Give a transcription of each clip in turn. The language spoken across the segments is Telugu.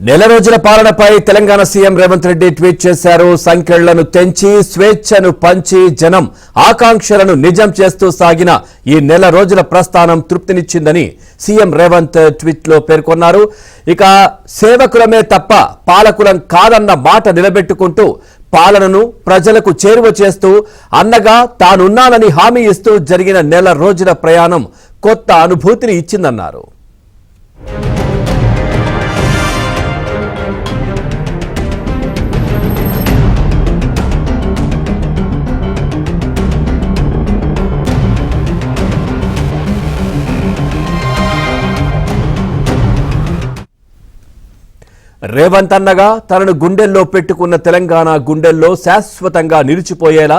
నెల రోజుల పాలనపై తెలంగాణ సీఎం రేవంత్ రెడ్డి ట్వీట్ చేశారు. సంఖ్యలను తెంచి స్వేచ్ఛను పంచి జనం ఆకాంక్షలను నిజం చేస్తూ సాగిన ఈ నెల రోజుల ప్రస్థానం తృప్తినిచ్చిందని సీఎం రేవంత్ ట్వీట్లో పేర్కొన్నారు. ఇక సేవకులమే తప్ప పాలకులం కాదన్న మాట నిలబెట్టుకుంటూ పాలనను ప్రజలకు చేరువ చేస్తూ అన్నగా తానున్నానని హామీ ఇస్తూ జరిగిన నెల రోజుల ప్రయాణం కొత్త అనుభూతిని ఇచ్చిందన్నారు. రేవంత్ అన్నగా తనను గుండెల్లో పెట్టుకున్న తెలంగాణ గుండెల్లో శాశ్వతంగా నిలిచిపోయేలా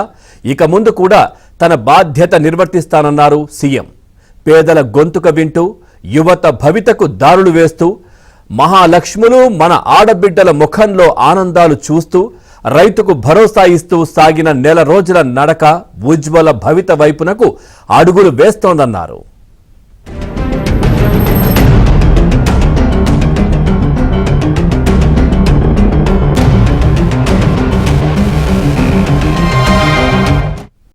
ఇక ముందు కూడా తన బాధ్యత నిర్వర్తిస్తానన్నారు సీఎం. పేదల గొంతుక వింటూ యువత భవితకు దారులు వేస్తూ మహాలక్ష్ములు మన ఆడబిడ్డల ముఖంలో ఆనందాలు చూస్తూ రైతుకు భరోసా ఇస్తూ సాగిన నెల రోజుల నడక ఉజ్వల భవిత వైపునకు అడుగులు వేస్తోందన్నారు.